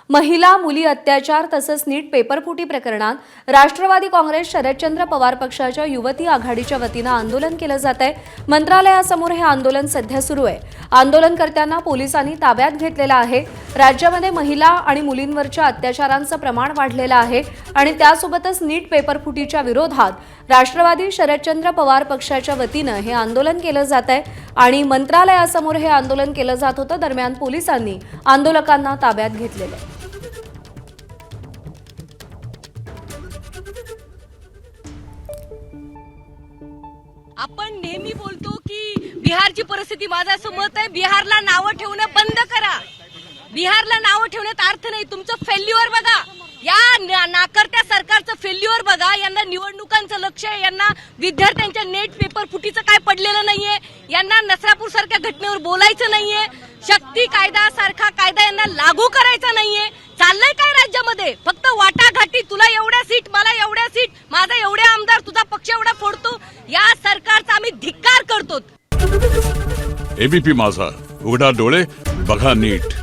महिला मुली अत्याचार तसंच नीट पेपरफुटी प्रकरणात राष्ट्रवादी काँग्रेस शरदचंद्र पवार पक्षाच्या युवती आघाडीच्या वतीनं आंदोलन केलं जात आहे। मंत्रालयासमोर हे आंदोलन सध्या सुरू आहे। आंदोलनकर्त्यांना पोलिसांनी ताब्यात घेतलेलं आहे। राज्यामध्ये महिला आणि मुलींवरच्या अत्याचारांचं प्रमाण वाढलेलं आहे आणि त्यासोबतच नीट पेपरफुटीच्या विरोधात राष्ट्रवादी शरदचंद्र पवार पक्षाच्या वतीनं हे आंदोलन केलं जात आहे आणि मंत्रालयासमोर हे आंदोलन केलं जात होतं। दरम्यान पोलिसांनी आंदोलकांना ताब्यात घेतलेलं आहे। आपण नेहमी बोलतो की बिहारची परिस्थिती, माझं असं मत आहे बिहारला नावं ठेवणं बंद करा। बिहारला नावं ठेवण्यात अर्थ नाही। तुमचं फेल्युअर बघा, या नाकर्त्या सरकारचं फेल्युअर बघा। यांना निवडणुकांचं लक्ष आहे, यांना विद्यार्थ्यांच्या नेट पेपर फुटीचं काय पडलेलं नाहीये, यांना नसरापूर सारख्या घटनेवर बोलायचं नाहीये, शक्ती कायदा सारखा कायदा यांना लागू करायचा नाहीये। चाललंय काय राज्यामध्ये? फक्त वाटाघाटी, तुला एवढ्या सीट, मला एवढ्या सीट, माझा एवढे आमदार, तुझा पक्ष एवढा फोडतो। या सरकारचा आम्ही धिक्कार करतो। एबीपी माझा, उघडा डोळे बघा नीट।